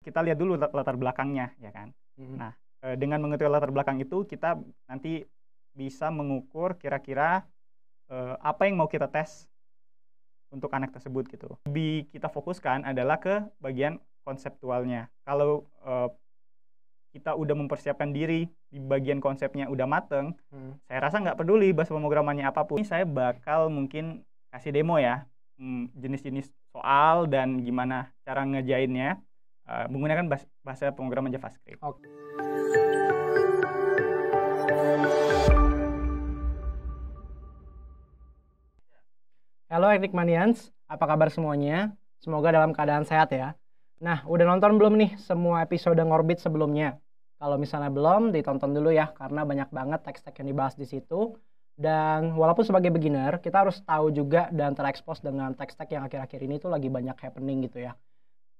kita lihat dulu latar belakangnya, ya kan. Nah, dengan mengetahui latar belakang itu kita nanti bisa mengukur kira-kira apa yang mau kita tes untuk anak tersebut gitu. Lebih kita fokuskan adalah ke bagian konseptualnya. Kalau kita udah mempersiapkan diri di bagian konsepnya udah mateng, saya rasa nggak peduli bahasa pemrogramannya apapun. Ini saya bakal mungkin kasih demo ya, jenis-jenis soal dan gimana cara ngerjainnya menggunakan bahasa pemrograman JavaScript. Oke. Halo Enigmanians, apa kabar semuanya? Semoga dalam keadaan sehat ya. Nah, udah nonton belum nih semua episode Ngorbit sebelumnya? Kalau misalnya belum, ditonton dulu ya, karena banyak banget teks-teks yang dibahas di situ. Dan walaupun sebagai beginner, kita harus tahu juga dan terekspos dengan teks-teks yang akhir-akhir ini tuh lagi banyak happening gitu ya.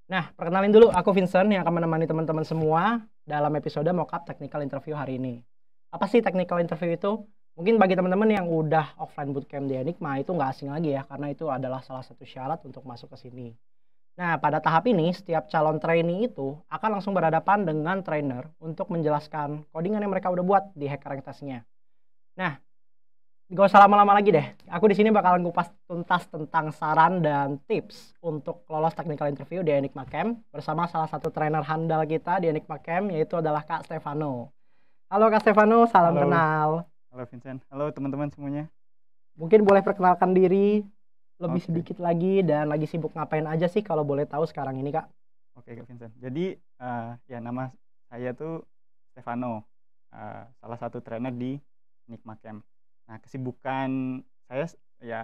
Nah, perkenalin dulu, aku Vincent yang akan menemani teman-teman semua dalam episode Mockup Technical Interview hari ini. Apa sih technical interview itu? Mungkin bagi teman-teman yang udah offline bootcamp di Enigma itu nggak asing lagi ya, karena itu adalah salah satu syarat untuk masuk ke sini. Nah, pada tahap ini, setiap calon trainee itu akan langsung berhadapan dengan trainer untuk menjelaskan codingan yang mereka udah buat di hacker rank testnya. Nah, gak usah lama-lama lagi deh. Aku di sini bakalan kupas tuntas tentang saran dan tips untuk lolos technical interview di Enigma Camp bersama salah satu trainer handal kita di Enigma Camp, yaitu adalah Kak Stefano. Halo Kak Stefano, salam Halo. kenal. Halo Vincent, halo teman-teman semuanya. Mungkin boleh perkenalkan diri lebih Oke. sedikit lagi dan lagi sibuk ngapain aja sih kalau boleh tahu sekarang ini Kak? Oke Kak Vincent. Jadi ya nama saya tuh Stefano, salah satu trainer di Enigma Camp. Nah, kesibukan saya ya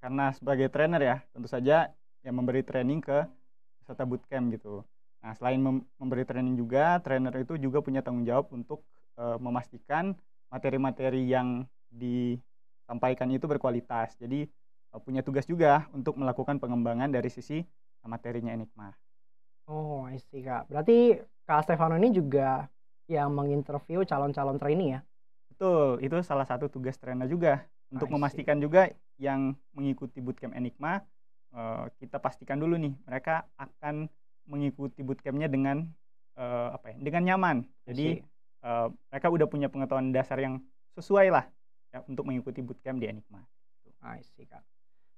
karena sebagai trainer ya, tentu saja ya memberi training ke peserta bootcamp gitu. Nah, selain memberi training juga, trainer itu juga punya tanggung jawab untuk memastikan materi-materi yang disampaikan itu berkualitas. Jadi punya tugas juga untuk melakukan pengembangan dari sisi materinya Enigma. Oh, I see Kak. Berarti Kak Stefano ini juga yang menginterview calon-calon trainee ya? Betul, itu salah satu tugas trainer juga untuk memastikan juga yang mengikuti bootcamp Enigma, kita pastikan dulu nih mereka akan mengikuti bootcampnya dengan dengan nyaman. Jadi mereka udah punya pengetahuan dasar yang sesuai lah ya, untuk mengikuti bootcamp di Enigma. I see Kak.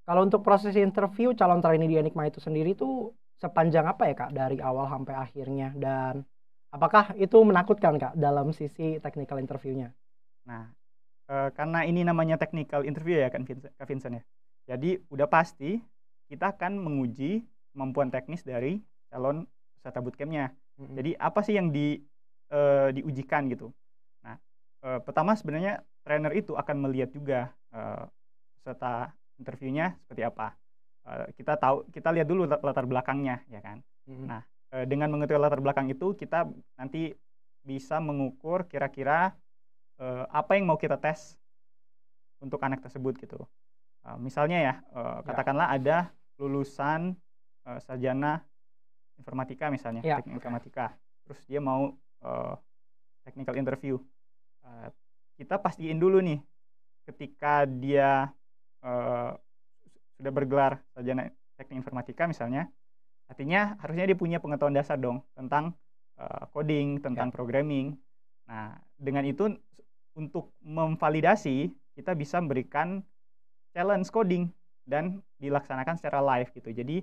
Kalau untuk proses interview calon trainee di Enigma itu sendiri tuh sepanjang apa ya Kak dari awal sampai akhirnya, dan apakah itu menakutkan Kak dalam sisi technical interviewnya? Nah, karena ini namanya technical interview ya Kak Vincent ya. Jadi udah pasti kita akan menguji kemampuan teknis dari calon peserta bootcampnya. Jadi apa sih yang diujikan gitu. Nah, pertama sebenarnya trainer itu akan melihat juga peserta interviewnya seperti apa. Kita lihat dulu latar belakangnya ya kan. Nah, dengan mengetahui latar belakang itu kita nanti bisa mengukur kira-kira apa yang mau kita tes untuk anak tersebut gitu. Misalnya ya, katakanlah ada lulusan sarjana informatika misalnya, teknik informatika. Terus dia mau technical interview. Kita pastiin dulu nih, ketika dia sudah bergelar sarjana teknik informatika misalnya, artinya harusnya dia punya pengetahuan dasar dong tentang coding, tentang programming. Nah, dengan itu untuk memvalidasi kita bisa memberikan challenge coding dan dilaksanakan secara live gitu. Jadi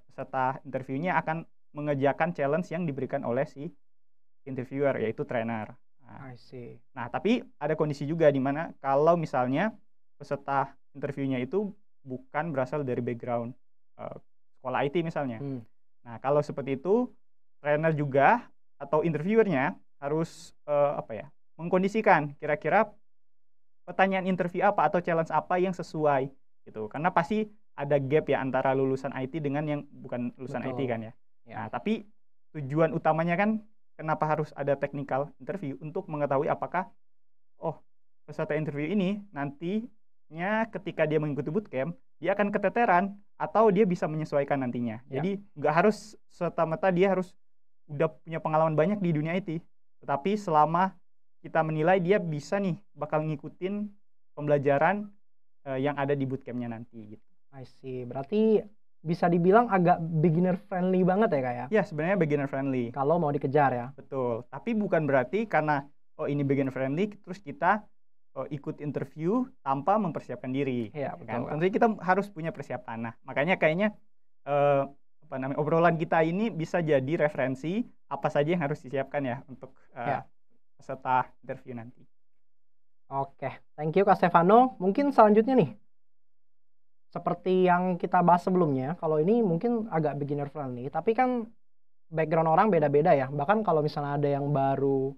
peserta interviewnya akan mengerjakan challenge yang diberikan oleh si interviewer, yaitu trainer. Nah, tapi ada kondisi juga di mana kalau misalnya peserta interviewnya itu bukan berasal dari background sekolah IT misalnya. Nah, kalau seperti itu trainer juga atau interviewernya harus mengkondisikan kira-kira pertanyaan interview apa atau challenge apa yang sesuai gitu. Karena pasti ada gap ya antara lulusan IT dengan yang bukan lulusan IT kan ya. Nah, tapi tujuan utamanya kan kenapa harus ada technical interview untuk mengetahui apakah peserta interview ini nantinya ketika dia mengikuti bootcamp dia akan keteteran atau dia bisa menyesuaikan nantinya. Jadi nggak harus serta-merta dia harus udah punya pengalaman banyak di dunia IT. Tetapi selama kita menilai dia bisa nih bakal ngikutin pembelajaran yang ada di bootcampnya nanti gitu. I see. Berarti bisa dibilang agak beginner friendly banget ya Kak ya? Ya, sebenarnya beginner friendly. Kalau mau dikejar ya. Betul. Tapi bukan berarti karena ini beginner friendly terus kita ikut interview tanpa mempersiapkan diri. Iya, Kan? betul Kak. Tentunya kita harus punya persiapan. Nah, makanya kayaknya obrolan kita ini bisa jadi referensi apa saja yang harus disiapkan ya untuk peserta interview nanti. Oke, thank you Kak Stefano. Mungkin selanjutnya nih, seperti yang kita bahas sebelumnya, kalau ini mungkin agak beginner friendly, tapi kan background orang beda-beda ya. Bahkan kalau misalnya ada yang baru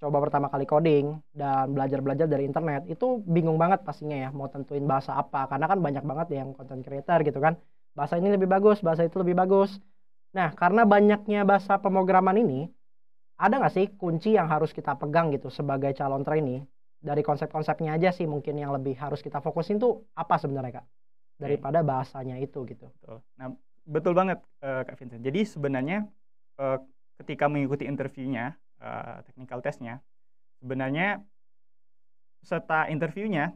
coba pertama kali coding dan belajar-belajar dari internet, itu bingung banget pastinya ya mau tentuin bahasa apa. Karena kan banyak banget yang content creator gitu kan. Bahasa ini lebih bagus, bahasa itu lebih bagus. Nah, karena banyaknya bahasa pemrograman ini, ada nggak sih kunci yang harus kita pegang gitu sebagai calon trainee? Dari konsep-konsepnya aja sih mungkin yang lebih harus kita fokusin tuh apa sebenarnya Kak? Daripada bahasanya itu gitu. Betul. Nah, betul banget Kak Vincent. Jadi sebenarnya ketika mengikuti interviewnya, technical testnya, sebenarnya peserta interviewnya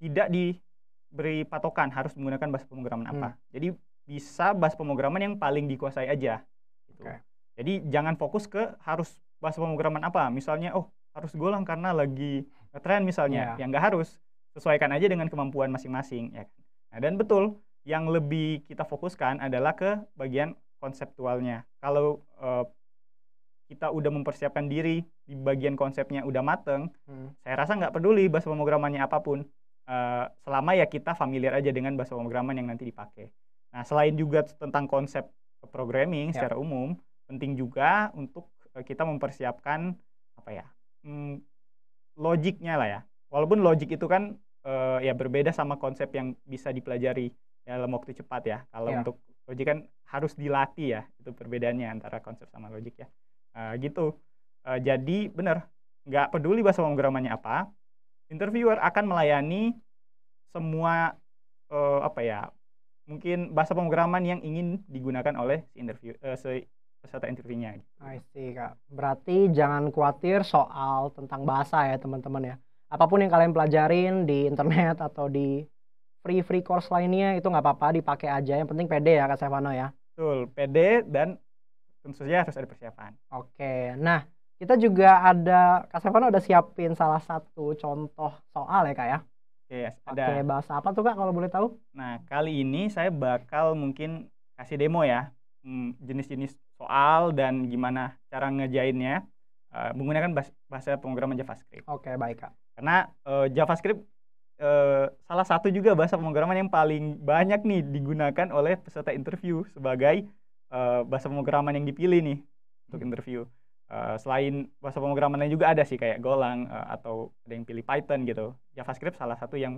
tidak diberi patokan harus menggunakan bahasa pemrograman apa. Jadi bisa bahasa pemrograman yang paling dikuasai aja. Gitu. Jadi jangan fokus ke harus bahasa pemrograman apa. Misalnya, harus Golang karena lagi ngetren misalnya. Ya nggak harus. Sesuaikan aja dengan kemampuan masing-masing. Ya. Nah, dan betul, yang lebih kita fokuskan adalah ke bagian konseptualnya. Kalau kita udah mempersiapkan diri di bagian konsepnya udah mateng, saya rasa nggak peduli bahasa pemrogramannya apapun. Selama ya kita familiar aja dengan bahasa pemrograman yang nanti dipakai. Nah, selain juga tentang konsep programming secara umum, penting juga untuk kita mempersiapkan logiknya lah ya. Walaupun logik itu kan ya berbeda sama konsep yang bisa dipelajari dalam waktu cepat ya. Kalau untuk logik kan harus dilatih ya. Itu perbedaannya antara konsep sama logik ya. Gitu. Jadi benar, nggak peduli bahasa pemrogramannya apa, interviewer akan melayani semua mungkin bahasa pemrograman yang ingin digunakan oleh peserta interviewnya. I see Kak. Berarti jangan khawatir soal tentang bahasa ya teman-teman ya. Apapun yang kalian pelajarin di internet atau di free course lainnya itu nggak apa-apa, dipakai aja. Yang penting pede ya Kak Stefano ya. Betul, pede dan tentu saja harus ada persiapan. Oke, nah kita juga ada, Kak Stefano udah siapin salah satu contoh soal ya Kak ya. Ada. Oke, bahasa apa tuh Kak kalau boleh tahu? Nah, kali ini saya bakal mungkin kasih demo ya, jenis-jenis soal dan gimana cara ngejainnya menggunakan bahasa pemrograman JavaScript. Oke, baik Kak. Karena JavaScript salah satu juga bahasa pemrograman yang paling banyak nih digunakan oleh peserta interview sebagai bahasa pemrograman yang dipilih nih untuk interview. Selain bahasa pemrograman lain juga ada sih kayak Golang atau ada yang pilih Python gitu. JavaScript salah satu yang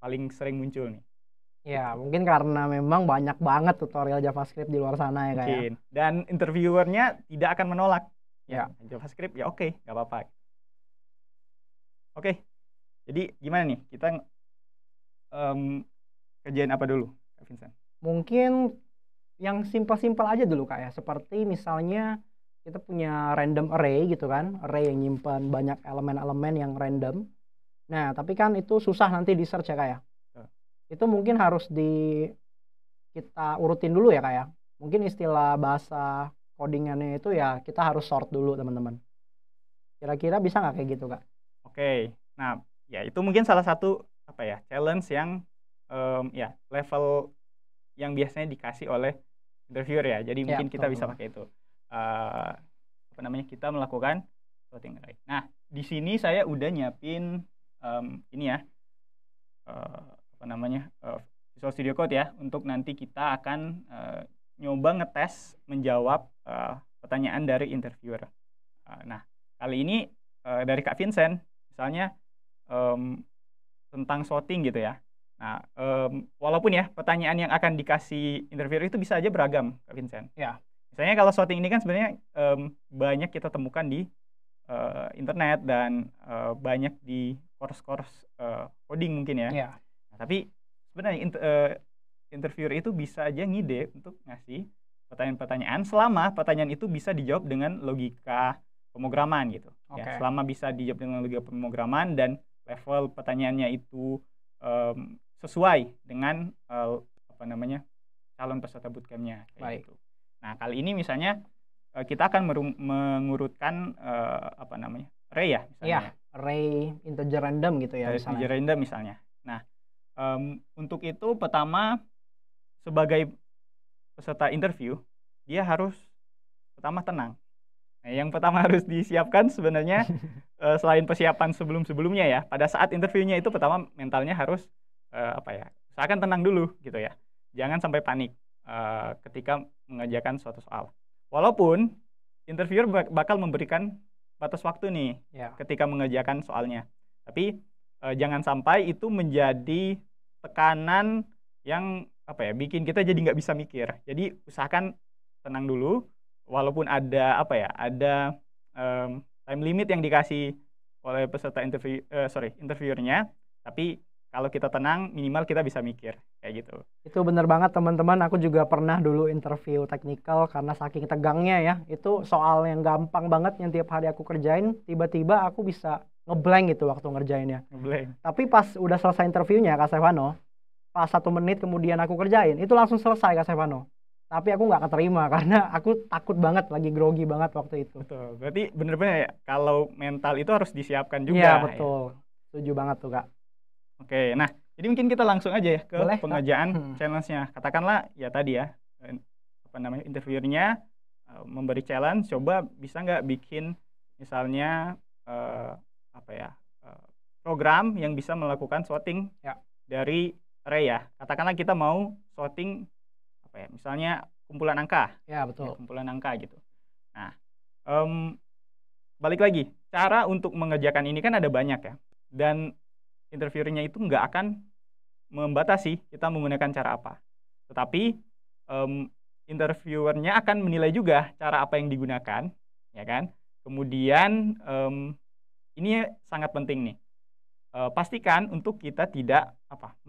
paling sering muncul nih. Ya, mungkin karena memang banyak banget tutorial JavaScript di luar sana ya kayak. Dan interviewernya tidak akan menolak. Ya, JavaScript ya oke, nggak apa-apa. Oke, jadi gimana nih? Kita kerjain apa dulu, Kak Vincent? Mungkin yang simpel-simpel aja dulu Kak ya. Seperti misalnya kita punya random array gitu kan, array yang nyimpan banyak elemen-elemen yang random. Nah, tapi kan itu susah nanti di search ya Kak ya. Itu mungkin harus kita urutin dulu ya Kak ya. Mungkin istilah bahasa codingannya itu ya kita harus sort dulu teman-teman. Kira-kira bisa nggak kayak gitu Kak? Oke, nah ya itu mungkin salah satu challenge yang level yang biasanya dikasih oleh interviewer ya. Jadi mungkin kita bisa pakai itu. Kita melakukan sorting array. Nah, di sini saya udah nyiapin ini ya Visual Studio Code ya untuk nanti kita akan nyoba ngetes menjawab pertanyaan dari interviewer. Nah, kali ini dari Kak Vincent misalnya tentang sorting gitu ya. Nah, walaupun ya pertanyaan yang akan dikasih interviewer itu bisa aja beragam Kak Vincent. Ya. Misalnya kalau sorting ini kan sebenarnya banyak kita temukan di internet dan banyak di course-course coding mungkin ya. Nah, tapi sebenarnya interviewer itu bisa aja ngide untuk ngasih pertanyaan-pertanyaan selama pertanyaan itu bisa dijawab dengan logika pemrograman gitu. Ya, selama bisa dijawab dengan logika pemrograman dan level pertanyaannya itu sesuai dengan calon peserta bootcampnya kayak Baik. gitu. Nah, kali ini misalnya kita akan mengurutkan array ya misalnya. Iya, array integer random gitu ya misalnya. Integer random misalnya. Nah, untuk itu pertama sebagai peserta interview dia harus pertama tenang. Nah, yang pertama harus disiapkan sebenarnya selain persiapan sebelum-sebelumnya ya, pada saat interviewnya itu pertama mentalnya harus usahakan tenang dulu gitu ya. Jangan sampai panik ketika mengerjakan suatu soal. Walaupun interviewer bakal memberikan batas waktu nih ketika mengerjakan soalnya. Tapi jangan sampai itu menjadi tekanan yang bikin kita jadi nggak bisa mikir. Jadi usahakan tenang dulu, walaupun ada time limit yang dikasih oleh peserta interviewernya, tapi kalau kita tenang minimal kita bisa mikir kayak gitu. Itu bener banget teman-teman, aku juga pernah dulu interview teknikal karena saking tegangnya ya. Itu soal yang gampang banget yang tiap hari aku kerjain, tiba-tiba aku bisa ngeblank gitu waktu ngerjainnya. Tapi pas udah selesai interviewnya Kak Stefano, pas 1 menit kemudian aku kerjain, itu langsung selesai Kak Stefano. Tapi aku nggak keterima karena aku takut banget, lagi grogi banget waktu itu. Betul, berarti bener-bener ya kalau mental itu harus disiapkan juga. Iya betul, setuju banget tuh Kak. Oke, nah jadi mungkin kita langsung aja ya ke pengerjaan Boleh, challenge-nya. Katakanlah ya tadi ya, interviewernya memberi challenge, coba bisa nggak bikin misalnya program yang bisa melakukan sorting dari array ya. Katakanlah kita mau sorting misalnya kumpulan angka. Ya betul. Ya, kumpulan angka gitu. Nah, balik lagi, cara untuk mengerjakan ini kan ada banyak ya. Dan interviewernya itu nggak akan membatasi kita menggunakan cara apa. Tetapi interviewernya akan menilai juga cara apa yang digunakan, ya kan? Kemudian ini sangat penting nih. Pastikan untuk kita tidak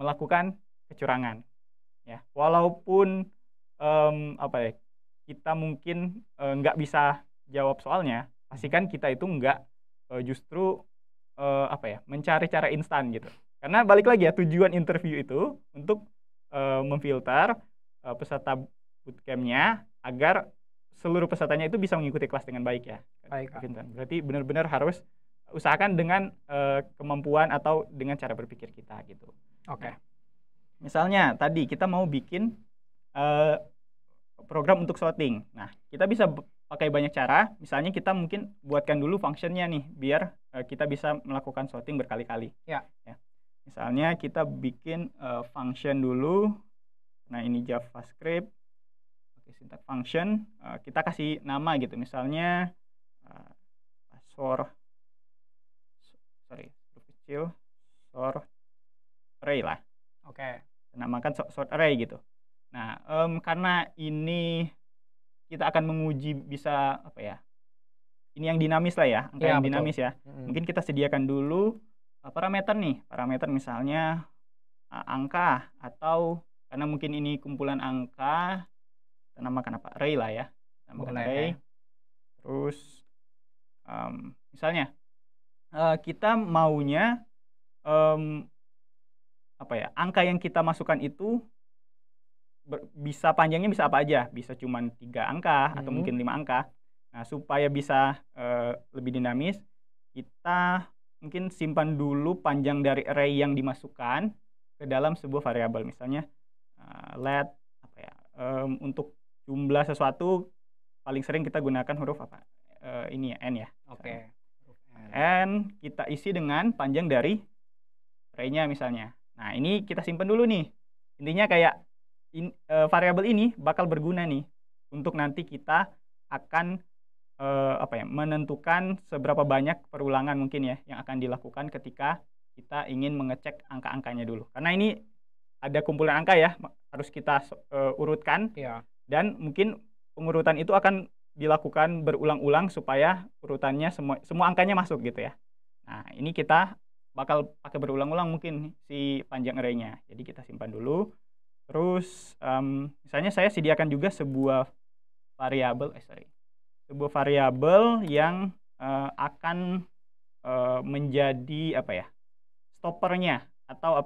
melakukan kecurangan. Ya, walaupun kita mungkin nggak bisa jawab soalnya, pastikan kita itu nggak justru mencari cara instan gitu. Karena balik lagi ya, tujuan interview itu untuk memfilter peserta bootcampnya agar seluruh pesertanya itu bisa mengikuti kelas dengan baik ya. Baik, berarti benar-benar harus usahakan dengan kemampuan atau dengan cara berpikir kita gitu. Oke. Misalnya tadi kita mau bikin program untuk sorting. Nah, kita bisa pakai banyak cara. Misalnya kita mungkin buatkan dulu functionnya nih, biar kita bisa melakukan sorting berkali-kali. Ya. Misalnya kita bikin function dulu. Nah, ini JavaScript. Oke, syntax function. Kita kasih nama gitu. Misalnya sort array lah. Oke. Namakan sort array gitu. Nah, karena ini kita akan menguji bisa ini yang dinamis lah ya, angka yang dinamis ya. Mungkin kita sediakan dulu parameter nih, parameter misalnya angka, atau karena mungkin ini kumpulan angka, kita namakan array lah ya, namakan array. Terus misalnya kita maunya angka yang kita masukkan itu bisa panjangnya bisa apa aja, bisa cuma 3 angka atau mungkin 5 angka. Nah, supaya bisa lebih dinamis, kita mungkin simpan dulu panjang dari array yang dimasukkan ke dalam sebuah variabel. Misalnya let untuk jumlah sesuatu paling sering kita gunakan huruf ini ya, n ya. Oke. N kita isi dengan panjang dari array-nya misalnya. Nah, ini kita simpan dulu nih. Intinya kayak variabel ini bakal berguna nih untuk nanti kita akan menentukan seberapa banyak perulangan mungkin ya yang akan dilakukan ketika kita ingin mengecek angka-angkanya dulu. Karena ini ada kumpulan angka ya, harus kita urutkan. Dan mungkin pengurutan itu akan dilakukan berulang-ulang supaya urutannya semua angkanya masuk gitu ya. Nah, ini kita bakal pakai berulang-ulang mungkin si panjang array-nya. Jadi kita simpan dulu. Terus misalnya saya sediakan juga sebuah variabel yang akan menjadi stoppernya atau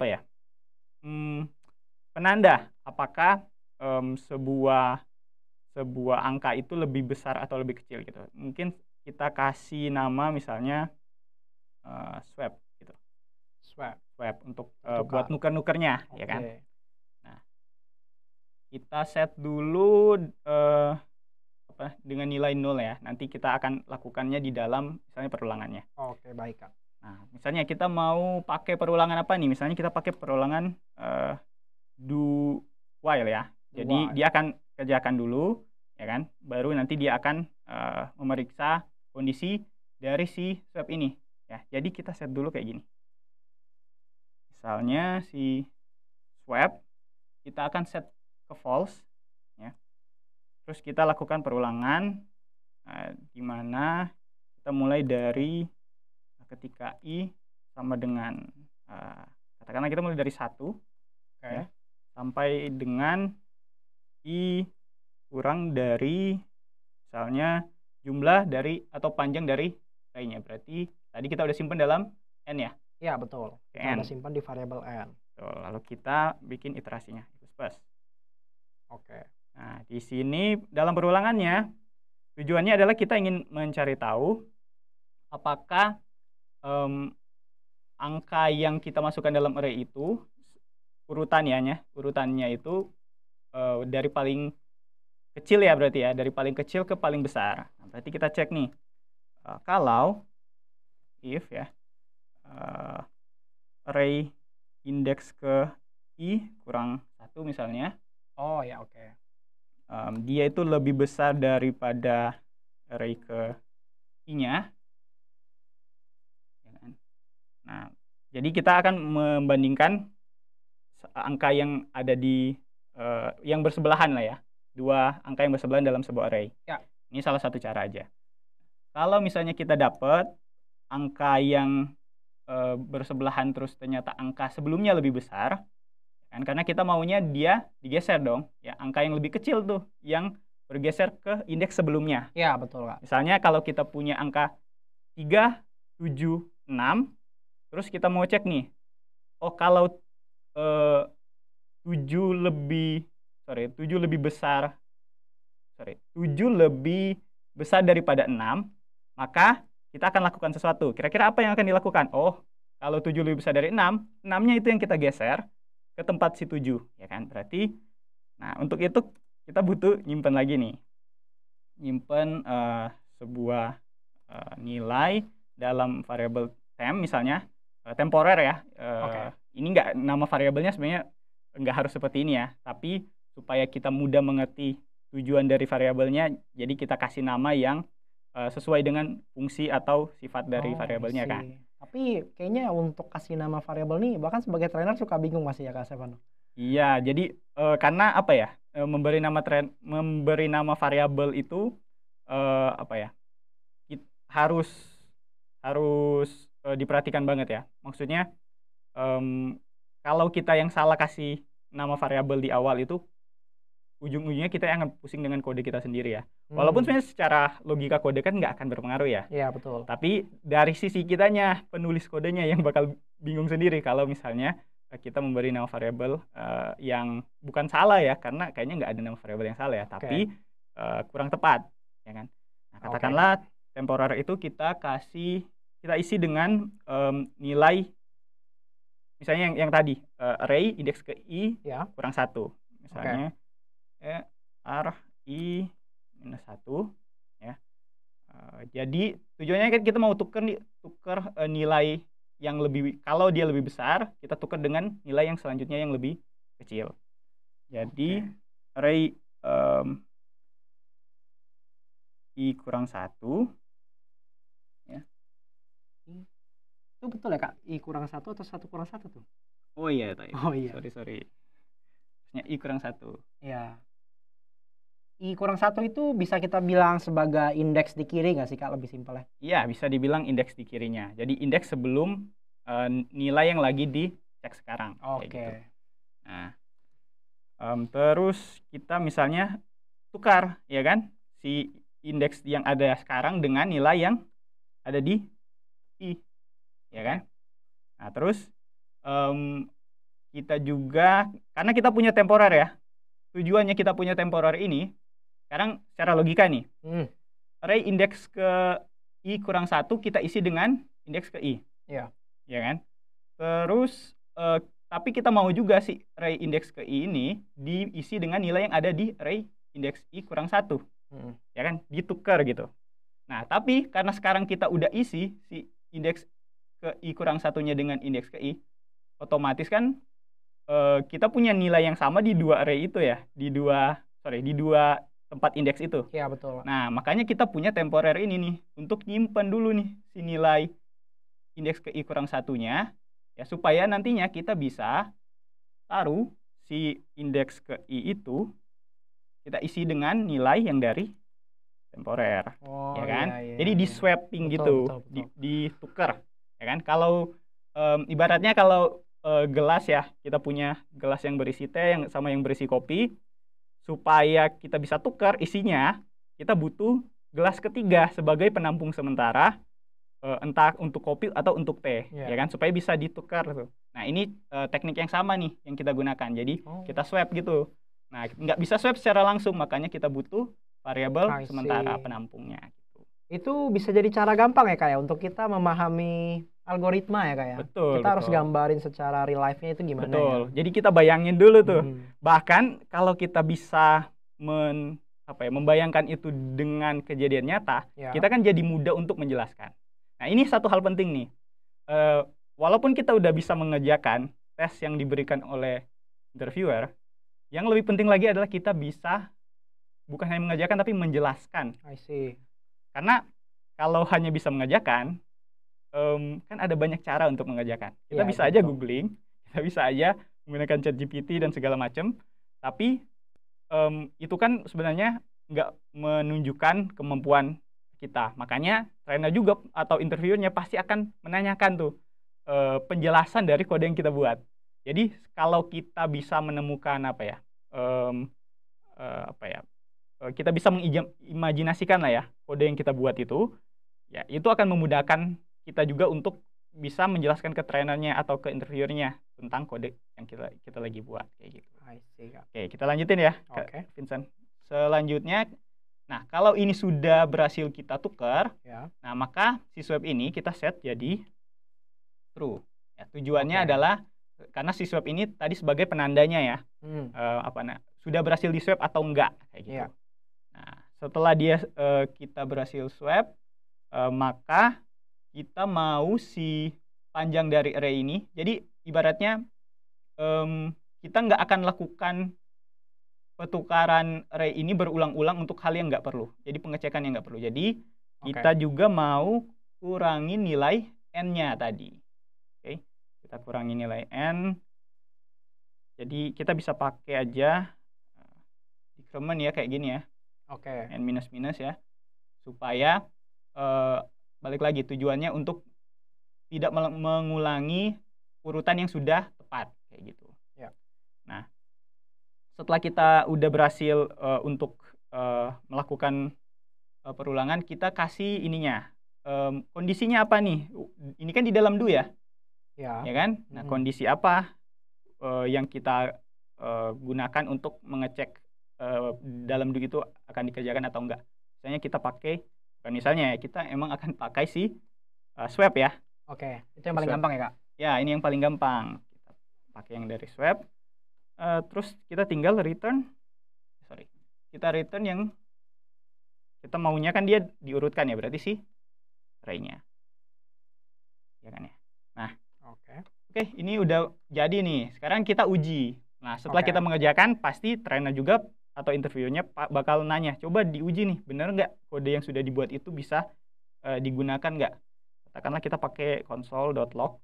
penanda apakah sebuah angka itu lebih besar atau lebih kecil gitu. Mungkin kita kasih nama misalnya swap gitu. Swap untuk buat nuker-nukernya, ya kan. Nah, kita set dulu dengan nilai 0 ya. Nanti kita akan lakukannya di dalam misalnya perulangannya. Oke, baik Kak. Nah, misalnya kita mau pakai perulangan apa nih? Misalnya kita pakai perulangan do while ya. Jadi dia akan kerjakan dulu, ya kan? Baru nanti dia akan memeriksa kondisi dari si swap ini. Ya, jadi kita set dulu kayak gini. Misalnya si swap kita akan set ke false, ya. Terus kita lakukan perulangan, di mana kita mulai dari ketika i sama dengan katakanlah kita mulai dari 1, ya, sampai dengan i kurang dari misalnya jumlah dari atau panjang dari array-nya. Berarti tadi kita udah simpan dalam n ya. Iya, betul. Kita udah simpan di variabel n. Betul. Lalu kita bikin iterasinya plus. Oke. Nah, di sini dalam perulangannya tujuannya adalah kita ingin mencari tahu apakah angka yang kita masukkan dalam array itu urutannya itu dari paling kecil ya, berarti ya, dari paling kecil ke paling besar. Nah, berarti kita cek nih, kalau if ya array indeks ke i kurang 1 misalnya. Oh ya, oke. Dia itu lebih besar daripada array ke i-nya. Nah, jadi kita akan membandingkan angka yang ada di yang bersebelahan lah ya. Dua angka yang bersebelahan dalam sebuah array. Ya. Ini salah satu cara aja. Kalau misalnya kita dapat angka yang bersebelahan terus ternyata angka sebelumnya lebih besar, kan, karena kita maunya dia digeser dong, ya, angka yang lebih kecil tuh yang bergeser ke indeks sebelumnya. Ya, betul Kak. Misalnya kalau kita punya angka 3, 7, 6, terus kita mau cek nih, oh kalau 7 lebih besar daripada 6, maka kita akan lakukan sesuatu. Kira-kira apa yang akan dilakukan? Oh, kalau 7 lebih besar dari 6, 6-nya itu yang kita geser ke tempat si 7, ya kan? Berarti, nah untuk itu kita butuh nyimpen lagi nih. Nyimpen sebuah nilai dalam variabel temp misalnya, temporer ya. Ini nggak, nama variabelnya sebenarnya nggak harus seperti ini ya, tapi supaya kita mudah mengerti tujuan dari variabelnya, jadi kita kasih nama yang sesuai dengan fungsi atau sifat dari variabelnya kan. Tapi kayaknya untuk kasih nama variabel nih, bahkan sebagai trainer suka bingung masih ya Kak Stefano. Iya, jadi karena apa ya, memberi nama variabel itu apa ya, harus diperhatikan banget ya. Maksudnya kalau kita yang salah kasih nama variabel di awal itu, ujung-ujungnya kita yang akan pusing dengan kode kita sendiri ya. Walaupun sebenarnya secara logika kode kan nggak akan berpengaruh ya. Iya, betul. Tapi dari sisi kitanya, penulis kodenya yang bakal bingung sendiri kalau misalnya kita memberi nama variabel yang bukan salah ya, karena kayaknya nggak ada nama variabel yang salah ya, tapi kurang tepat, ya kan. Nah, katakanlah temporer itu kita isi dengan nilai, misalnya yang tadi array indeks ke i kurang 1, misalnya r i minus 1 ya. Jadi tujuannya kan kita mau tukar nilai yang lebih, kalau dia lebih besar kita tukar dengan nilai yang selanjutnya yang lebih kecil. Jadi array i kurang 1 ya. Itu betul ya Kak? I kurang 1 atau 1 kurang 1 tuh? Oh iya, sorry. Maksudnya i kurang 1. Iya. I kurang 1 itu bisa kita bilang sebagai indeks di kiri nggak sih Kak, lebih simpel ya? Iya, bisa dibilang indeks di kirinya. Jadi indeks sebelum nilai yang lagi dicek sekarang. Oke. Gitu. Nah, terus kita misalnya tukar, ya kan, si indeks yang ada sekarang dengan nilai yang ada di i, ya kan. Nah, terus kita juga, karena kita punya temporer ya, tujuannya kita punya temporary ini, sekarang secara logika nih, array indeks ke I kurang 1 kita isi dengan indeks ke I. Iya. Ya kan? Terus tapi kita mau juga si array indeks ke I ini diisi dengan nilai yang ada di array indeks I kurang 1. Ya kan? Ditukar gitu. Nah, tapi karena sekarang kita udah isi si indeks ke I kurang 1-nya dengan indeks ke I, otomatis kan kita punya nilai yang sama di dua array itu ya, di dua tempat indeks itu. Iya, betul. Nah, makanya kita punya temporary ini nih untuk nyimpen dulu nih si nilai indeks ke I kurang 1-nya ya, supaya nantinya kita bisa taruh si indeks ke I itu kita isi dengan nilai yang dari temporer. Ya kan? Jadi di swapping gitu, ditukar. Ya kan? Kalau ibaratnya kalau gelas ya, kita punya gelas yang berisi teh yang sama yang berisi kopi, supaya kita bisa tukar isinya, kita butuh gelas ketiga sebagai penampung sementara, entah untuk kopi atau untuk teh, ya kan, supaya bisa ditukar tuh. Nah, ini teknik yang sama nih yang kita gunakan. Jadi kita swap gitu. Nah, nggak bisa swap secara langsung, makanya kita butuh variabel sementara penampungnya. Gitu. Itu bisa jadi cara gampang ya Kak ya untuk kita memahami algoritma ya Kak ya. Betul. Kita harus gambarin secara real life-nya itu gimana. Betul. Ya? Jadi kita bayangin dulu tuh. Bahkan kalau kita bisa membayangkan itu dengan kejadian nyata, kita kan jadi mudah untuk menjelaskan. Nah, ini satu hal penting nih. Walaupun kita udah bisa mengerjakan tes yang diberikan oleh interviewer, yang lebih penting lagi adalah kita bisa bukan hanya mengerjakan tapi menjelaskan. I see. Karena kalau hanya bisa mengerjakan, kan ada banyak cara untuk mengerjakan. Kita bisa aja googling, kita bisa aja menggunakan ChatGPT dan segala macam, tapi itu kan sebenarnya nggak menunjukkan kemampuan kita. Makanya trainer juga atau interviewernya pasti akan menanyakan tuh penjelasan dari kode yang kita buat. Jadi kalau kita bisa menemukan kita bisa mengimajinasikan lah ya kode yang kita buat itu, ya itu akan memudahkan kita juga untuk bisa menjelaskan ke trainernya atau ke interviewernya tentang kode yang kita lagi buat kayak gitu. Oke, kita lanjutin ya, Vincent. Selanjutnya, nah kalau ini sudah berhasil kita tukar, nah maka si swap ini kita set jadi true. Ya, tujuannya adalah karena si swap ini tadi sebagai penandanya ya, sudah berhasil di swap atau enggak kayak gitu. Nah, setelah kita berhasil swap, maka kita mau si panjang dari array ini. Jadi ibaratnya kita nggak akan lakukan pertukaran array ini berulang-ulang untuk hal yang nggak perlu. Jadi pengecekan yang nggak perlu. Jadi kita juga mau kurangin nilai n-nya tadi. Oke, kita kurangi nilai n. Jadi kita bisa pakai aja decrement ya kayak gini ya. N minus minus ya, supaya balik lagi tujuannya untuk tidak mengulangi urutan yang sudah tepat kayak gitu. Nah, setelah kita udah berhasil untuk melakukan perulangan, kita kasih ininya kondisinya apa nih? Ini kan di dalam do ya, ya kan? Nah, kondisi apa yang kita gunakan untuk mengecek dalam do itu akan dikerjakan atau enggak? Misalnya kita pakai, bukan misalnya ya, kita emang akan pakai si swap ya. Itu yang paling gampang ya Kak? Ya, ini yang paling gampang. Kita pakai yang dari swap. Terus kita tinggal return yang kita maunya kan dia diurutkan ya, berarti sih array-nya. Ya kan ya. Nah, oke, ini udah jadi nih. Sekarang kita uji. Nah, setelah kita mengerjakan, pasti trainer juga atau interviewnya bakal nanya, coba diuji nih, bener nggak kode yang sudah dibuat itu bisa digunakan nggak? Katakanlah kita pakai console.log.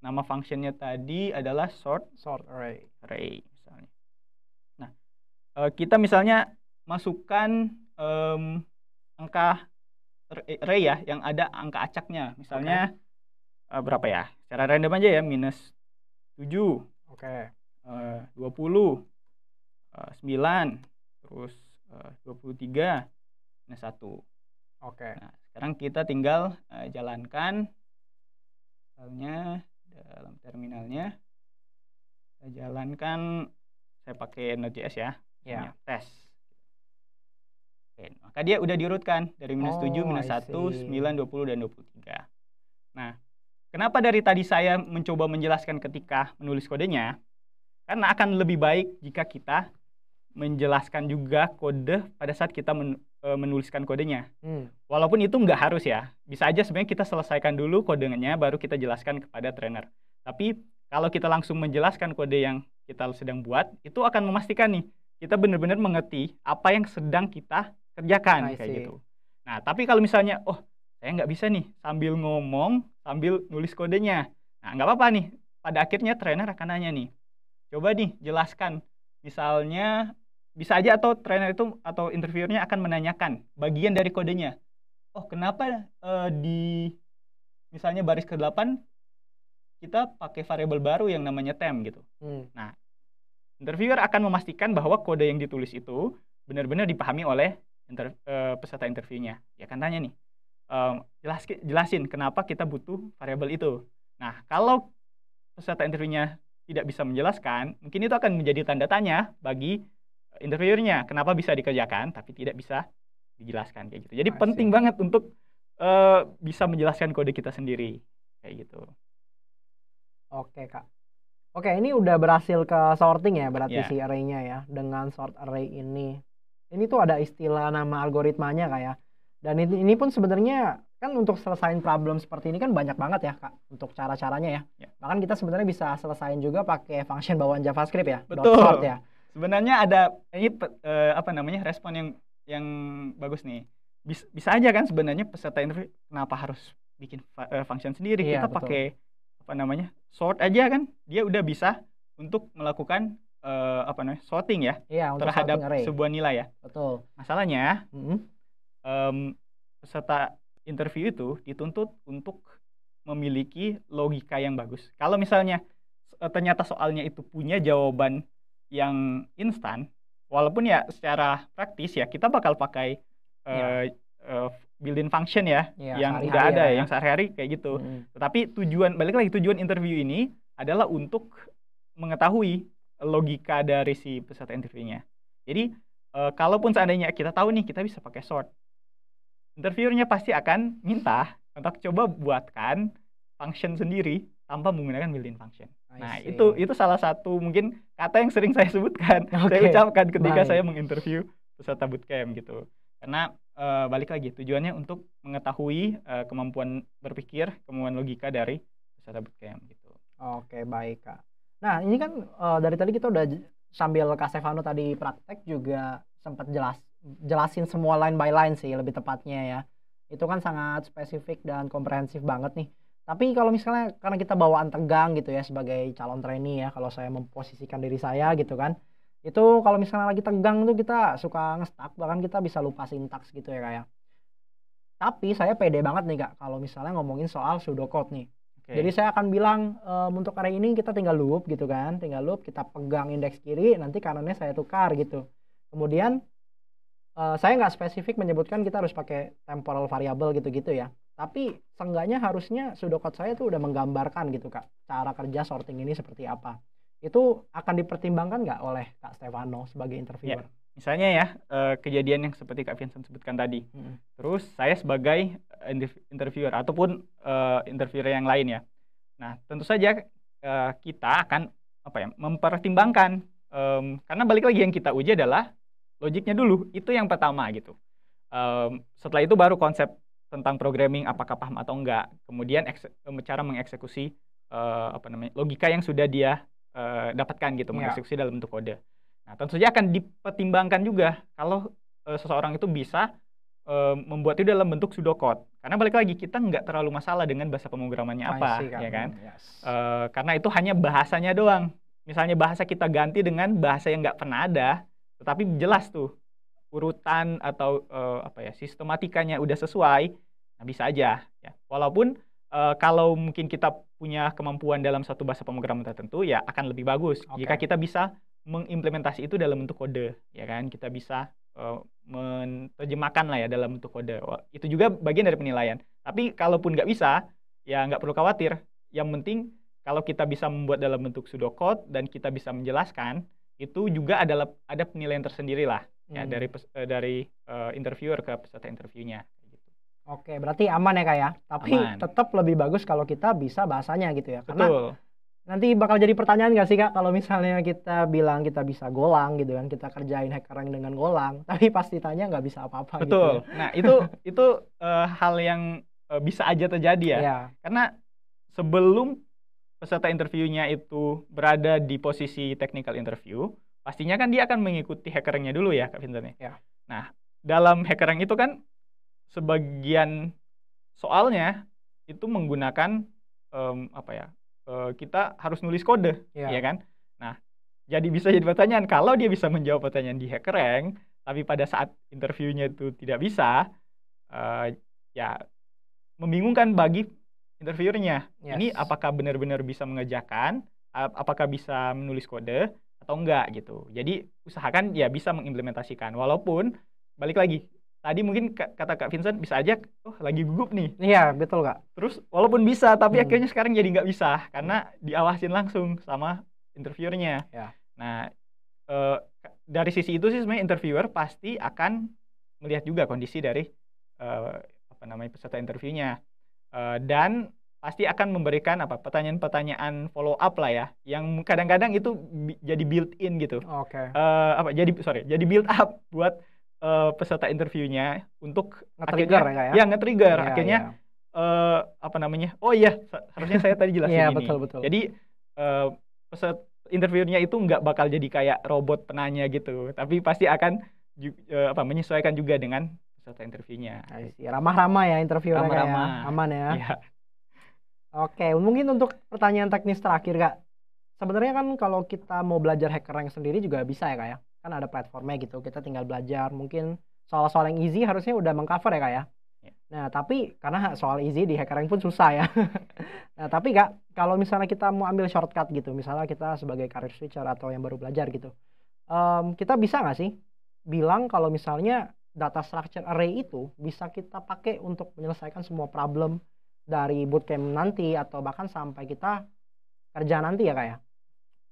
Nama functionnya tadi adalah sort array misalnya. Nah, kita misalnya masukkan angka array ya yang ada angka acaknya, misalnya berapa ya? Secara random aja ya, minus 7, 20, 9, terus 23, minus 1. Nah, sekarang kita tinggal jalankan misalnya dalam terminalnya, kita jalankan saya pakai Node.js ya, Ya. tes. Oke, maka dia udah diurutkan dari minus 7, Oh, minus I 1, see. 9, 20, dan 23. Nah, kenapa dari tadi saya mencoba menjelaskan ketika menulis kodenya? Karena akan lebih baik jika kita menjelaskan juga kode pada saat kita menuliskan kodenya. Walaupun itu nggak harus ya. Bisa aja sebenarnya kita selesaikan dulu kodenya, baru kita jelaskan kepada trainer. Tapi kalau kita langsung menjelaskan kode yang kita sedang buat, itu akan memastikan nih, kita benar-benar mengerti apa yang sedang kita kerjakan, I kayak see. gitu. Nah, tapi kalau misalnya, oh saya nggak bisa nih sambil ngomong, sambil nulis kodenya. Nah, nggak apa-apa nih. Pada akhirnya trainer akan nanya nih, coba nih jelaskan. Misalnya, bisa aja atau trainer itu atau interviewernya akan menanyakan bagian dari kodenya. Oh, kenapa di misalnya baris ke-8 kita pakai variabel baru yang namanya temp gitu. Nah, interviewer akan memastikan bahwa kode yang ditulis itu benar-benar dipahami oleh peserta interviewnya. Ya kan tanya nih, jelasin kenapa kita butuh variabel itu. Nah, kalau peserta interviewnya tidak bisa menjelaskan, mungkin itu akan menjadi tanda tanya bagi interviewernya, kenapa bisa dikerjakan tapi tidak bisa dijelaskan kayak gitu. Jadi penting banget untuk bisa menjelaskan kode kita sendiri kayak gitu. Oke, Kak. Oke, ini udah berhasil ke sorting ya berarti Ya. si array-nya ya. Dengan sort array ini. Ini tuh ada istilah nama algoritmanya Kak ya. Dan ini pun sebenarnya kan untuk selesain problem seperti ini kan banyak banget ya Kak untuk cara-caranya ya. Ya. Bahkan kita sebenarnya bisa selesain juga pakai function bawaan JavaScript ya. Betul. .sort ya. Sebenarnya ada ini respon yang bagus nih. Bisa aja kan sebenarnya peserta interview kenapa harus bikin function sendiri? Iya, Kita betul. pakai sort aja kan, dia udah bisa untuk melakukan sorting ya, Iya, untuk terhadap sorting array. sebuah nilai ya. Betul. Masalahnya peserta interview itu dituntut untuk memiliki logika yang bagus. Kalau misalnya ternyata soalnya itu punya jawaban yang instan, walaupun ya secara praktis ya kita bakal pakai built-in function ya, yang udah ada ya, yang sehari-hari kayak gitu. Tetapi balik lagi tujuan interview ini adalah untuk mengetahui logika dari si peserta interviewnya. Jadi kalaupun seandainya kita tahu nih kita bisa pakai sort, interviewernya pasti akan minta untuk coba buatkan function sendiri tanpa menggunakan built-in function. Nah, itu salah satu mungkin kata yang sering saya sebutkan, saya ucapkan ketika saya menginterview peserta bootcamp gitu. Karena balik lagi tujuannya untuk mengetahui kemampuan berpikir, kemampuan logika dari peserta bootcamp gitu. Oke, baik Kak. Nah, ini kan dari tadi kita udah sambil Kak Stefano tadi praktek juga sempat jelasin semua line by line sih lebih tepatnya ya. Itu kan sangat spesifik dan komprehensif banget nih. Tapi kalau misalnya karena kita bawaan tegang gitu ya sebagai calon trainee ya, kalau saya memposisikan diri saya gitu kan, itu kalau misalnya lagi tegang tuh kita suka nge-stuck, bahkan kita bisa lupa sintaks gitu ya kayak. Tapi saya pede banget nih Kak kalau misalnya ngomongin soal pseudocode nih. Jadi saya akan bilang untuk array ini kita tinggal loop gitu kan, tinggal loop, kita pegang indeks kiri, nanti kanannya saya tukar gitu. Kemudian saya nggak spesifik menyebutkan kita harus pakai temporal variable gitu-gitu ya. Tapi seenggaknya harusnya pseudocode saya tuh udah menggambarkan gitu Kak, cara kerja sorting ini seperti apa. Itu akan dipertimbangkan nggak oleh Kak Stefano sebagai interviewer? Ya, misalnya ya kejadian yang seperti Kak Vincent sebutkan tadi. Terus saya sebagai interviewer ataupun interviewer yang lain ya. Nah, tentu saja kita akan mempertimbangkan karena balik lagi yang kita uji adalah logiknya dulu, itu yang pertama gitu. Setelah itu baru konsep tentang programming apakah paham atau enggak, kemudian cara mengeksekusi logika yang sudah dia dapatkan gitu, mengeksekusi dalam bentuk kode. Nah, tentu saja akan dipertimbangkan juga kalau seseorang itu bisa membuat itu dalam bentuk pseudocode, karena balik lagi kita nggak terlalu masalah dengan bahasa pemrogramannya apa, ya kan? Karena itu hanya bahasanya doang. Misalnya bahasa kita ganti dengan bahasa yang nggak pernah ada, tetapi jelas tuh urutan atau sistematikanya udah sesuai, nah bisa aja ya. Walaupun kalau mungkin kita punya kemampuan dalam satu bahasa pemrograman tertentu ya akan lebih bagus jika kita bisa mengimplementasi itu dalam bentuk kode, ya kan? Kita bisa menerjemahkan lah ya dalam bentuk kode. Itu juga bagian dari penilaian. Tapi kalaupun nggak bisa, ya nggak perlu khawatir. Yang penting kalau kita bisa membuat dalam bentuk pseudocode dan kita bisa menjelaskan, itu juga ada penilaian tersendiri lah ya Hmm. dari interviewer ke peserta interviewnya gitu. Oke, berarti aman ya Kak ya. Tapi Aman. tetap lebih bagus kalau kita bisa bahasanya gitu ya. Karena Betul. nanti bakal jadi pertanyaan nggak sih Kak kalau misalnya kita bilang kita bisa Golang gitu kan, kita kerjain HackerRank dengan Golang, tapi pas ditanya nggak bisa apa-apa gitu ya. Betul. Nah, itu hal yang bisa aja terjadi ya. Iya. Karena sebelum peserta interviewnya itu berada di posisi technical interview, pastinya kan dia akan mengikuti HackerRank-nya dulu ya, Kak Vincent. Ya. Nah, dalam HackerRank itu kan sebagian soalnya itu menggunakan kita harus nulis kode, Iya. ya kan? Nah, jadi bisa jadi pertanyaan kalau dia bisa menjawab pertanyaan di HackerRank, tapi pada saat interviewnya itu tidak bisa, ya membingungkan bagi interviewernya. Yes. Ini apakah benar-benar bisa mengerjakan, apakah bisa menulis kode atau enggak gitu. Jadi usahakan ya bisa mengimplementasikan. Walaupun balik lagi tadi mungkin kata Kak Vincent bisa aja lagi gugup nih. Iya, betul Kak. Terus walaupun bisa tapi akhirnya sekarang jadi nggak bisa karena diawasin langsung sama interviewernya. Ya. Nah, dari sisi itu sih sebenarnya interviewer pasti akan melihat juga kondisi dari peserta interviewnya, dan pasti akan memberikan pertanyaan-pertanyaan follow up lah ya, yang kadang-kadang itu jadi built in gitu. Oke. Jadi build up buat peserta interviewnya untuk Nge-trigger akhirnya, ya Kak ya? ya nge-trigger Iya, akhirnya iya. oh iya harusnya saya tadi jelasin Iya, ini. betul. Jadi peserta interviewnya itu nggak bakal jadi kayak robot penanya gitu, tapi pasti akan menyesuaikan juga dengan peserta interviewnya. Ramah-ramah ya interviewnya Kak ya. Ramah-ramah. Aman ya. Iya. Oke, mungkin untuk pertanyaan teknis terakhir Kak. Sebenarnya kan kalau kita mau belajar HackerRank sendiri juga bisa ya Kak ya. Kan ada platformnya gitu, kita tinggal belajar. Mungkin soal-soal yang easy harusnya udah mengcover ya Kak ya. Nah, tapi karena soal easy di HackerRank pun susah ya. Nah, tapi Kak, kalau misalnya kita mau ambil shortcut gitu, misalnya kita sebagai career switcher atau yang baru belajar gitu, kita bisa nggak sih bilang kalau misalnya data structure array itu bisa kita pakai untuk menyelesaikan semua problem dari bootcamp nanti atau bahkan sampai kita kerja nanti ya Kak ya?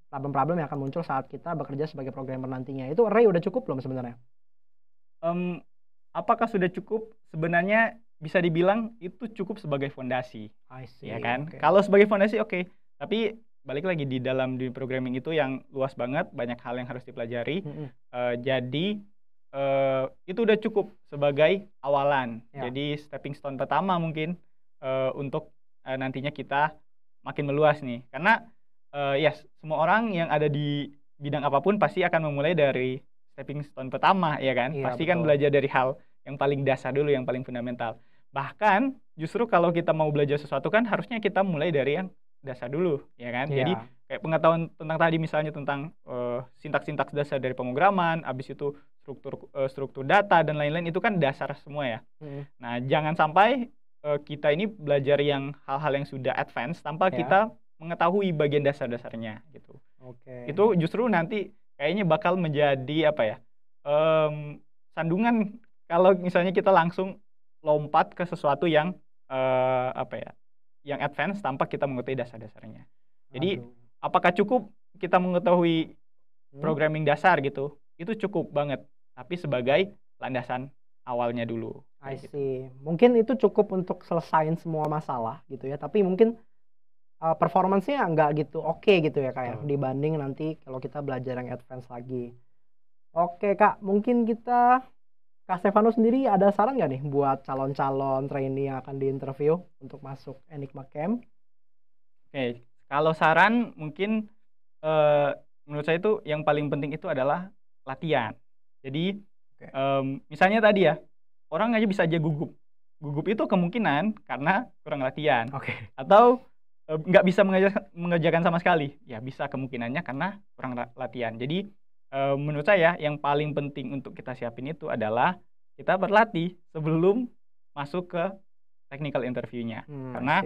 Problem-problem yang akan muncul saat kita bekerja sebagai programmer nantinya. Itu array udah cukup belum sebenarnya? Apakah sudah cukup? Sebenarnya bisa dibilang itu cukup sebagai fondasi. I see. Ya kan? Okay. Kalau sebagai fondasi oke. Tapi balik lagi di dalam dunia programming itu yang luas banget, banyak hal yang harus dipelajari. Jadi itu udah cukup sebagai awalan. Ya. Jadi stepping stone pertama mungkin untuk nantinya kita makin meluas nih. Karena semua orang yang ada di bidang apapun pasti akan memulai dari stepping stone pertama, ya kan? Iya, Pasti kan betul. belajar dari hal yang paling dasar dulu, yang paling fundamental. Bahkan justru kalau kita mau belajar sesuatu kan harusnya kita mulai dari yang dasar dulu, ya kan? Iya. Jadi kayak pengetahuan tentang tadi misalnya tentang sintaks-sintaks dasar dari pemrograman, habis itu struktur data dan lain-lain itu kan dasar semua ya. Nah, jangan sampai kita ini belajar yang hal-hal yang sudah advance tanpa kita mengetahui bagian dasar-dasarnya gitu. Itu justru nanti kayaknya bakal menjadi sandungan kalau misalnya kita langsung lompat ke sesuatu yang yang advance tanpa kita mengetahui dasar-dasarnya. Jadi apakah cukup kita mengetahui programming dasar gitu? Itu cukup banget, tapi sebagai landasan awalnya dulu. I see. Mungkin itu cukup untuk selesain semua masalah gitu ya, tapi mungkin performance-nya nggak gitu oke gitu ya Kak, dibanding nanti kalau kita belajar yang advance lagi. Oke Kak, mungkin Kak Stefano sendiri ada saran nggak nih buat calon-calon trainee yang akan diinterview untuk masuk Enigma Camp? Oke, kalau saran mungkin menurut saya itu yang paling penting itu adalah latihan. Jadi misalnya tadi ya, orang aja gugup. Gugup itu kemungkinan karena kurang latihan. Atau nggak bisa mengerjakan sama sekali. Ya bisa kemungkinannya karena kurang latihan. Jadi menurut saya yang paling penting untuk kita siapin itu adalah kita berlatih sebelum masuk ke technical interview-nya. Karena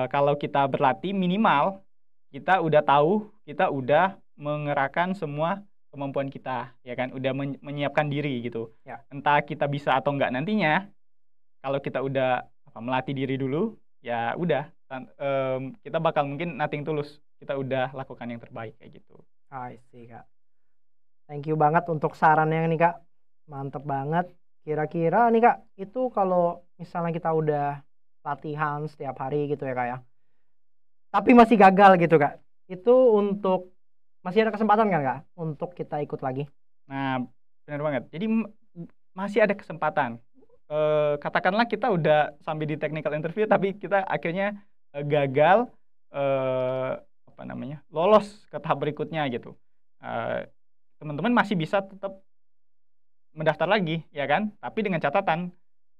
kalau kita berlatih minimal kita udah tahu, kita udah mengerahkan semua kemampuan kita, ya kan, udah menyiapkan diri gitu. Entah kita bisa atau enggak nantinya, kalau kita udah melatih diri dulu, ya udah kita bakal mungkin nothing tulus, kita udah lakukan yang terbaik kayak gitu. I see Kak. Thank you banget untuk sarannya nih Kak. Mantep banget. Kira-kira nih Kak, itu kalau misalnya kita udah latihan setiap hari gitu ya Kak ya. Tapi masih gagal gitu Kak. Itu untuk masih ada kesempatan kan Kak untuk kita ikut lagi? Nah, benar banget. Jadi masih ada kesempatan. Katakanlah kita udah sampai di technical interview tapi kita akhirnya gagal lolos ke tahap berikutnya gitu. Teman-teman masih bisa tetap mendaftar lagi ya kan, tapi dengan catatan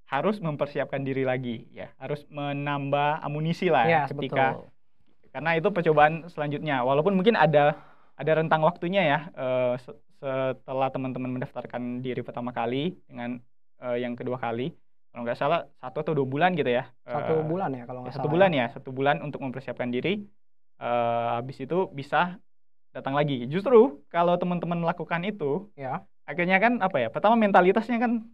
harus mempersiapkan diri lagi ya, harus menambah amunisi lah Iya, ketika betul. karena itu percobaan selanjutnya, walaupun mungkin ada rentang waktunya ya, setelah teman-teman mendaftarkan diri pertama kali dengan yang kedua kali, kalau nggak salah 1 atau 2 bulan gitu ya. 1 bulan ya kalau nggak 1 salah bulan ya. ya, 1 bulan untuk mempersiapkan diri. Habis itu bisa datang lagi. Justru kalau teman-teman melakukan itu, Ya. akhirnya kan apa ya? Pertama mentalitasnya kan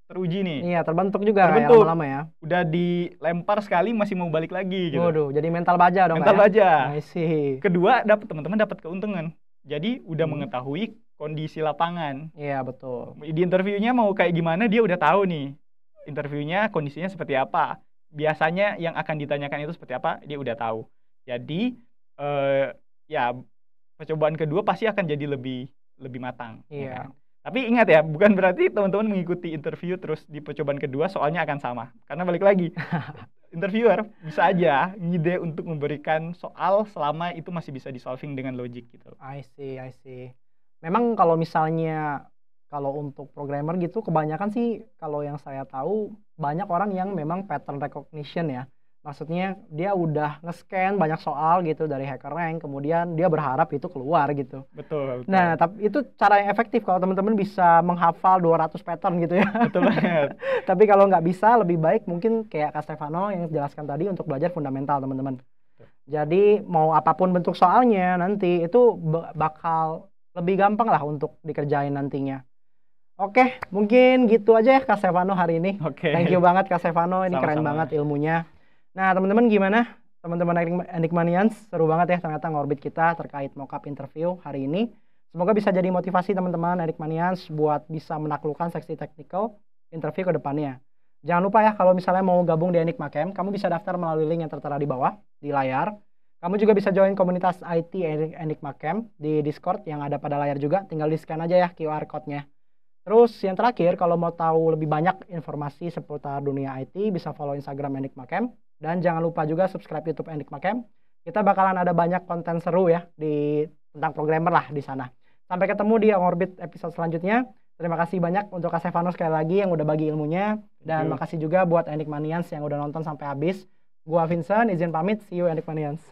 teruji nih. Iya, terbentuk juga kayak Terbentuk. lama-lama ya. Udah dilempar sekali masih mau balik lagi gitu. Waduh, jadi mental baja dong Mental Kak ya. baja. I see. Kedua, teman-teman dapat keuntungan. Jadi udah mengetahui kondisi lapangan. Iya, betul. Di interviewnya mau kayak gimana dia udah tahu nih. Interviewnya kondisinya seperti apa. Biasanya yang akan ditanyakan itu seperti apa, dia udah tahu. Jadi ya percobaan kedua pasti akan jadi lebih matang. Iya. Ya kan? Tapi ingat ya, bukan berarti teman-teman mengikuti interview terus di percobaan kedua soalnya akan sama. Karena balik lagi, interviewer bisa aja ngide untuk memberikan soal selama itu masih bisa di-solving dengan logik gitu. I see. Memang kalau misalnya kalau untuk programmer gitu kebanyakan sih kalau yang saya tahu banyak orang yang memang pattern recognition ya. Maksudnya dia udah nge-scan banyak soal gitu dari HackerRank, kemudian dia berharap itu keluar gitu. Betul. Nah, tapi itu cara yang efektif kalau teman-teman bisa menghafal 200 pattern gitu ya. Betul banget. Tapi kalau nggak bisa, lebih baik mungkin kayak Kak Stefano yang jelaskan tadi untuk belajar fundamental teman-teman. Jadi mau apapun bentuk soalnya nanti itu bakal lebih gampang lah untuk dikerjain nantinya. Oke, mungkin gitu aja ya Kak Stefano hari ini. Oke. Thank you banget Kak Stefano, ini keren Sama-sama. banget ilmunya. Nah, teman-teman gimana? Teman-teman Enigmanians, seru banget ya ternyata ngorbit kita terkait mockup interview hari ini. Semoga bisa jadi motivasi teman-teman Enigmanians buat bisa menaklukkan seksi technical interview ke depannya. Jangan lupa ya kalau misalnya mau gabung di Enigma Camp, kamu bisa daftar melalui link yang tertera di bawah di layar. Kamu juga bisa join komunitas IT Enigma Camp di Discord yang ada pada layar juga. Tinggal di-scan aja ya QR code-nya. Terus yang terakhir, kalau mau tahu lebih banyak informasi seputar dunia IT, bisa follow Instagram Enigma Camp. Dan jangan lupa juga subscribe YouTube Enigma Camp. Kita bakalan ada banyak konten seru ya tentang programmer lah di sana. Sampai ketemu di Orbit episode selanjutnya. Terima kasih banyak untuk Kak Stefano sekali lagi yang udah bagi ilmunya. Dan makasih juga buat Enigmanians yang udah nonton sampai habis. Gua Vincent, izin pamit. See you Enigmanians.